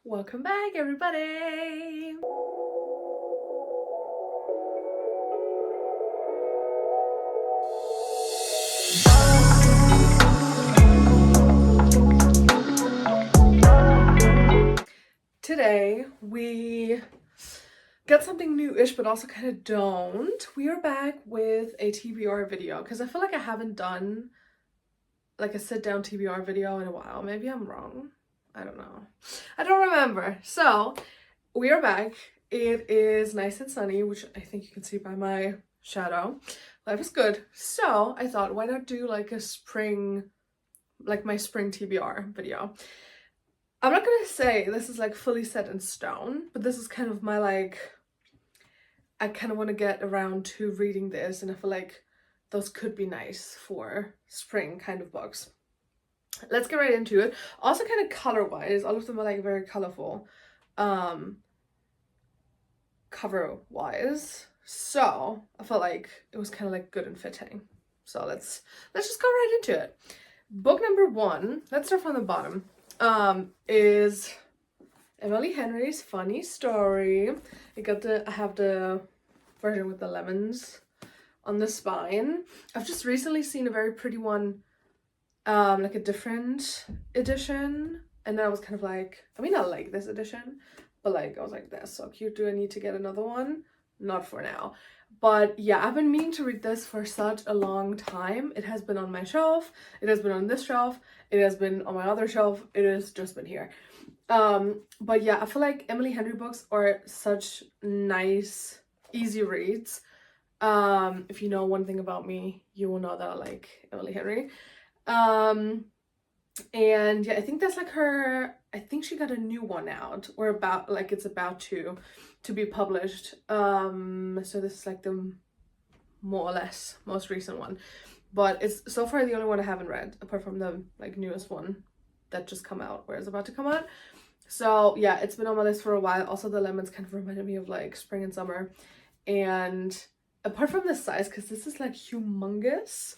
Welcome back, everybody! Today, we got something new-ish, but also kind of don't. We are back with a TBR video, because I feel like I haven't done like a sit-down TBR video in a while. Maybe I'm wrong. I don't know. I don't remember. So, we are back. It is nice and sunny, which I think you can see by my shadow. Life is good. So, I thought, why not do like a spring, like my spring TBR video. I'm not gonna say this is like fully set in stone, but this is kind of my like, I kind of want to get around to reading this, and I feel like those could be nice for spring kind of books. Let's get right into it. Also kind of color-wise, all of them are like very colorful cover-wise. So I felt like it was kind of like good and fitting. So let's just go right into it. Book number 1, let's start from the bottom, is Emily Henry's Funny Story. I have the version with the lemons on the spine. I've just recently seen a very pretty one, like a different edition, and then I was kind of like, I mean, I like this edition, but like I was like, that's so cute, do I need to get another one? Not for now. But yeah, I've been meaning to read this for such a long time. It has been on my shelf, it has been on this shelf, it has been on my other shelf, it has just been here. But yeah, I feel like Emily Henry books are such nice, easy reads. If you know one thing about me, you will know that I like Emily Henry. And yeah, I think that's like I think she got a new one out, or about, like, it's about to be published. So this is like the more or less most recent one, but it's so far the only one I haven't read, apart from the like newest one that just come out, or is about to come out. So yeah, it's been on my list for a while. Also, the lemons kind of reminded me of like spring and summer, and apart from the size, because this is like humongous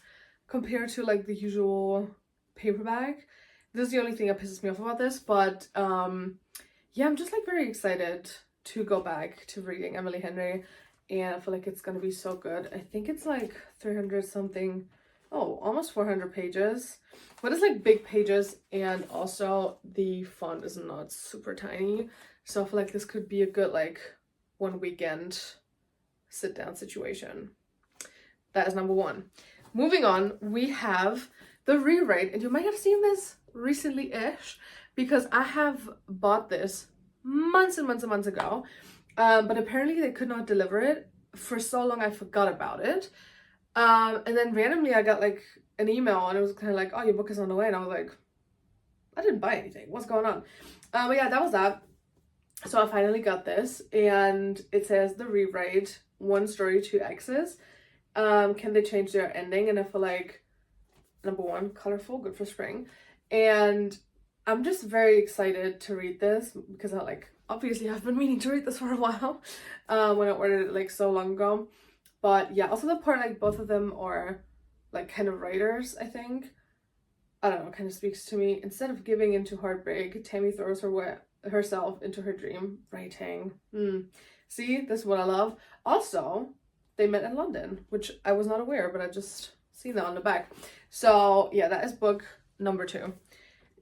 compared to like the usual paperback, this is the only thing that pisses me off about this. But yeah, I'm just like very excited to go back to reading Emily Henry, and I feel like it's gonna be so good. I think it's like 300 something, oh, almost 400 pages, but it's like big pages, and also the font is not super tiny, so I feel like this could be a good like one weekend sit down situation. That is number 1. Moving on, we have the rewrite, and you might have seen this recently-ish, because I have bought this months and months and months ago, but apparently they could not deliver it for so long. I forgot about it, and then randomly I got like an email, and it was kind of like, oh, your book is on the way, and I was like, I didn't buy anything, what's going on? But yeah, that was that. So I finally got this, and it says the rewrite, 1 story, 2 X's. Can they change their ending? And I feel like, number 1, colorful, good for spring, and I'm just very excited to read this, because I like, obviously I've been meaning to read this for a while, when I ordered it like so long ago. But yeah, also the part like both of them are like kind of writers, I think. I don't know, kind of speaks to me. Instead of giving into heartbreak, Tammy throws herself into her dream. Writing. See, this is what I love. Also, they met in London, which I was not aware, but I just seen that on the back. So yeah, that is book number 2.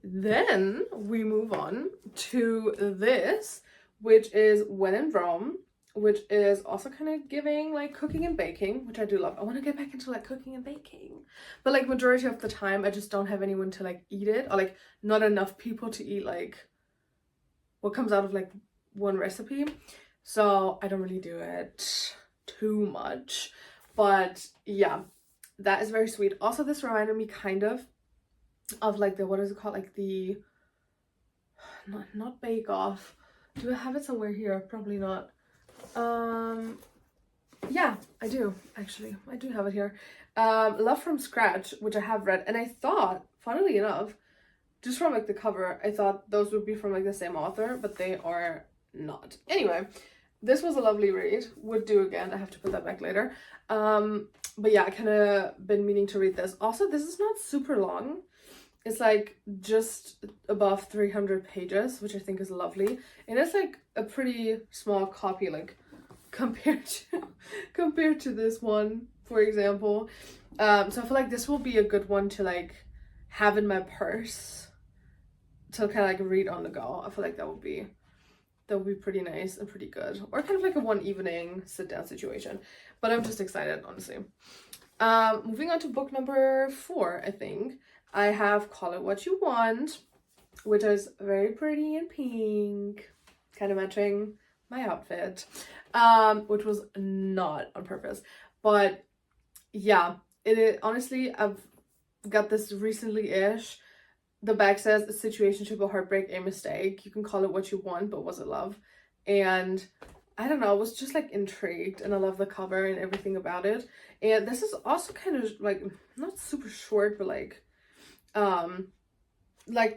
Then we move on to this, which is When in Rome, which is also kind of giving like cooking and baking, which I do love. I want to get back into like cooking and baking, but like majority of the time I just don't have anyone to like eat it, or like not enough people to eat like what comes out of like one recipe, so I don't really do it too much. But yeah, that is very sweet. Also, this reminded me kind of like the, what is it called, like the not Bake Off. Do I have it somewhere here? Probably not. Yeah, I do actually. I do have it here. Love from Scratch, which I have read, and I thought, funnily enough, just from like the cover, I thought those would be from like the same author, but they are not. Anyway, this was a lovely read. Would do again. I have to put that back later. But yeah, I kind of been meaning to read this. Also, this is not super long. It's like just above 300 pages, which I think is lovely. And it's like a pretty small copy, like compared to this one, for example. So I feel like this will be a good one to like have in my purse to kind of like read on the go. I feel like that would be pretty nice and pretty good, or kind of like a one evening sit down situation. But I'm just excited, honestly. Moving on to book number 4, I think I have Call It What You Want, which is very pretty and pink, kind of matching my outfit, which was not on purpose, but yeah, honestly, I've got this recently-ish. The back says, a situationship, a heartbreak, a mistake. You can call it what you want, but was it love? And I don't know, I was just like intrigued, and I love the cover and everything about it. And this is also kind of like not super short, but like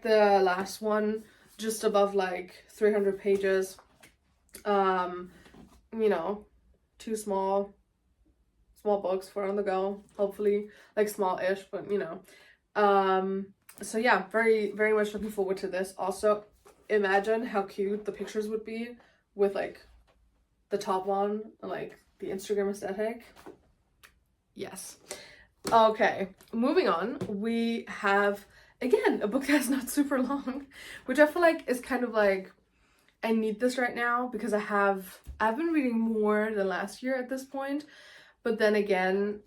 the last one, just above like 300 pages. You know, 2 small books for on the go, hopefully, like small-ish, but you know. So yeah, very, very much looking forward to this. Also, imagine how cute the pictures would be with like the top one and like the Instagram aesthetic. Yes. Okay, moving on. We have, again, a book that's not super long, which I feel like is kind of like, I need this right now because I've been reading more than last year at this point, but then again,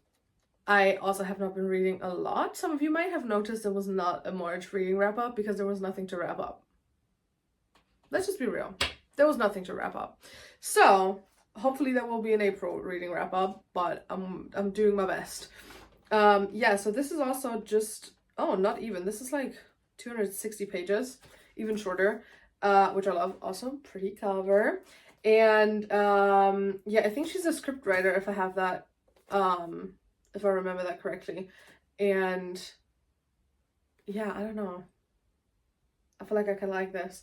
I also have not been reading a lot. Some of you might have noticed there was not a March reading wrap up because there was nothing to wrap up. Let's just be real. There was nothing to wrap up. So hopefully there will be an April reading wrap up, but I'm doing my best. Yeah, so this is also just, oh, not even. This is like 260 pages, even shorter, which I love. Also pretty cover. And yeah, I think she's a script writer, if I have that, if I remember that correctly. And yeah, I don't know. I feel like I can like this.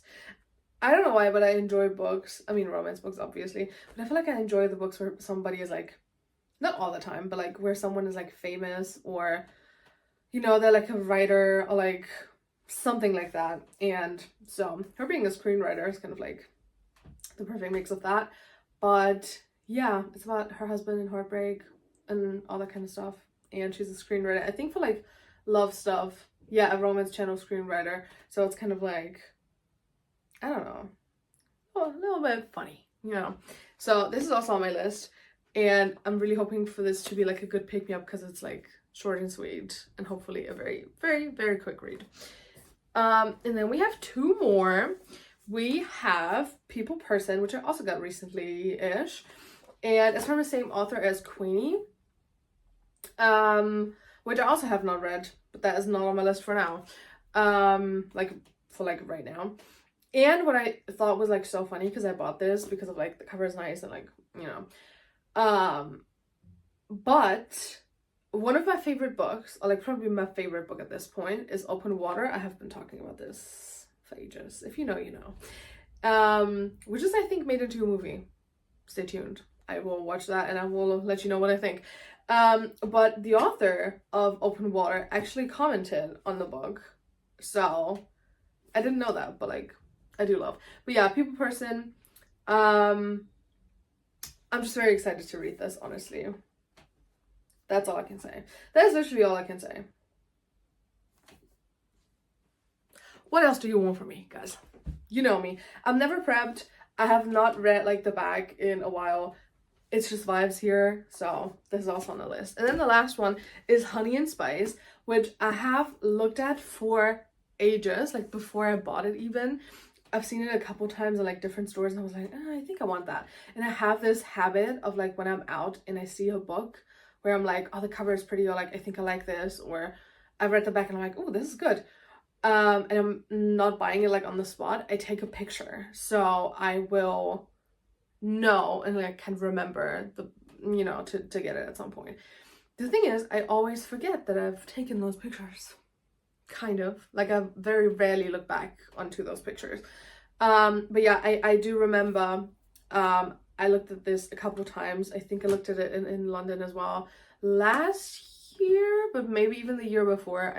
I don't know why, but I enjoy books. I mean, romance books, obviously. But I feel like I enjoy the books where somebody is like, not all the time, but like where someone is like famous, or, you know, they're like a writer or like something like that. And so her being a screenwriter is kind of like the perfect mix of that. But yeah, it's about her husband and heartbreak and all that kind of stuff. And she's a screenwriter, I think, for like love stuff. Yeah, a romance channel screenwriter. So it's kind of like, I don't know, a little bit funny, you know. So this is also on my list, and I'm really hoping for this to be like a good pick-me-up because it's like short and sweet and hopefully a very, very, very quick read. And then we have 2 more. We have People Person, which I also got recently-ish, and it's from the same author as Queenie, which I also have not read, but that is not on my list for now, like for like right now. And what I thought was like so funny, because I bought this because of like the cover is nice and like, you know, but one of my favorite books, or like probably my favorite book at this point, is Open Water. I have been talking about this for ages. If you know, you know. Which is, I think, made into a movie. Stay tuned. I will watch that and I will let you know what I think. But the author of Open Water actually commented on the book. So I didn't know that, but like I do love. But yeah, People Person. I'm just very excited to read this, honestly. That's all I can say. That's literally all I can say. What else do you want from me, guys? You know me. I'm never prepped. I have not read like the back in a while. It's just vibes here. So this is also on the list. And then the last one is Honey and Spice, which I have looked at for ages, like before I bought it even. I've seen it a couple times in like different stores and I was like, I think I want that. And I have this habit of like when I'm out and I see a book where I'm like, oh, the cover is pretty, or like I think I like this, or I read the back and I'm like, oh, this is good. And I'm not buying it like on the spot. I take a picture so I will know and like can remember the, you know, to get it at some point. The thing is, I always forget that I've taken those pictures. Kind of like I very rarely look back onto those pictures. But yeah, I do remember I looked at this a couple times. I think I looked at it in London as well last year, but maybe even the year before.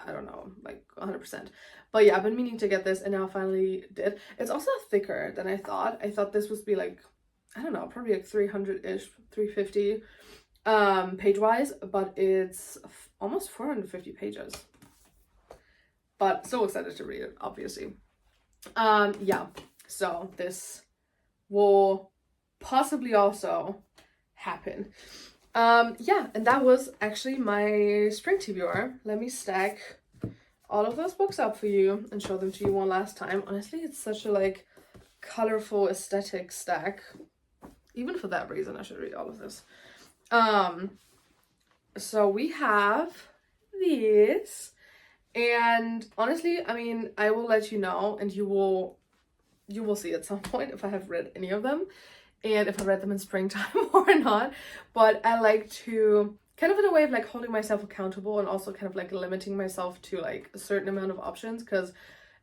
I don't know, like 100%. But yeah, I've been meaning to get this and now I finally did. It's also thicker than I thought. I thought this would be like, I don't know, probably like 300-ish, 350 page-wise, but it's almost 450 pages. But so excited to read it, obviously. Yeah, so this will possibly also happen. Yeah, and that was actually my spring TBR. Let me stack all of those books up for you and show them to you one last time. Honestly, it's such a like colorful aesthetic stack. Even for that reason, I should read all of this. So we have these, and honestly, I mean, I will let you know, and you will see at some point if I have read any of them and if I read them in springtime or not. But I like to kind of in a way of like holding myself accountable and also kind of like limiting myself to like a certain amount of options, because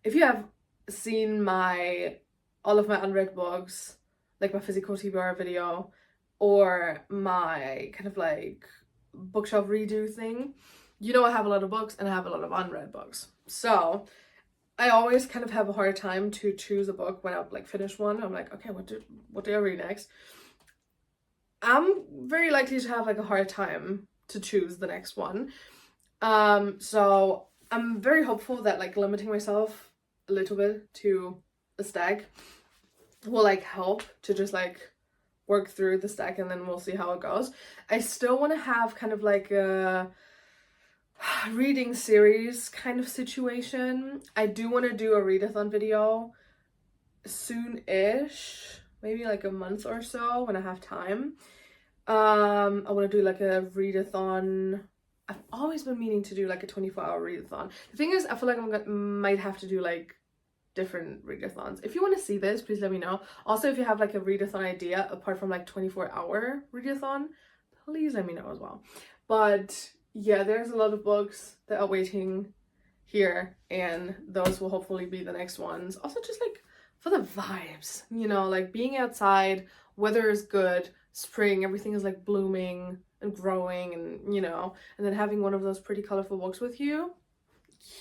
if you have seen all of my unread books, like my physical TBR video or my kind of like bookshelf redo thing, you know I have a lot of books and I have a lot of unread books. So I always kind of have a hard time to choose a book when I've like finished one. I'm like, okay, what do I read next? I'm very likely to have like a hard time to choose the next one. So I'm very hopeful that like limiting myself a little bit to a stack will like help to just like work through the stack, and then we'll see how it goes. I still want to have kind of like a reading series kind of situation. I do want to do a readathon video soon-ish, maybe like a month or so when I have time. I want to do like a readathon. I've always been meaning to do like a 24-hour readathon. The thing is, I feel like might have to do like different readathons. If you want to see this, please let me know. Also, if you have like a readathon idea apart from like 24-hour readathon, please let me know as well. But yeah, there's a lot of books that are waiting here, and those will hopefully be the next ones. Also, just like for the vibes, you know, like being outside, weather is good, spring, everything is like blooming and growing, and you know, and then having one of those pretty colorful books with you.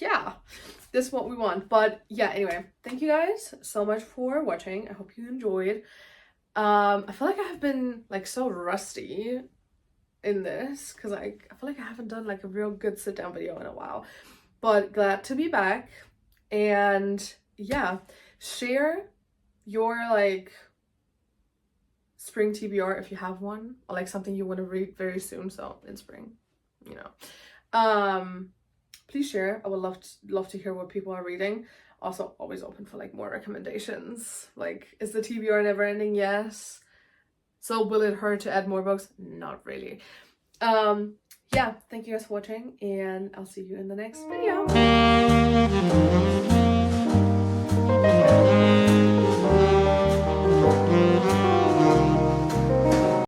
Yeah, this is what we want. But yeah, anyway, thank you guys so much for watching. I hope you enjoyed. I feel like I have been like so rusty in this because I feel like I haven't done like a real good sit down video in a while, but glad to be back. And yeah, share your like spring TBR if you have one, or like something you want to read very soon, so in spring, you know. Please share. I would love to hear what people are reading. Also, always open for like more recommendations. Like, is the TBR never ending? Yes. So will it hurt to add more books? Not really. Yeah, thank you guys for watching, and I'll see you in the next video.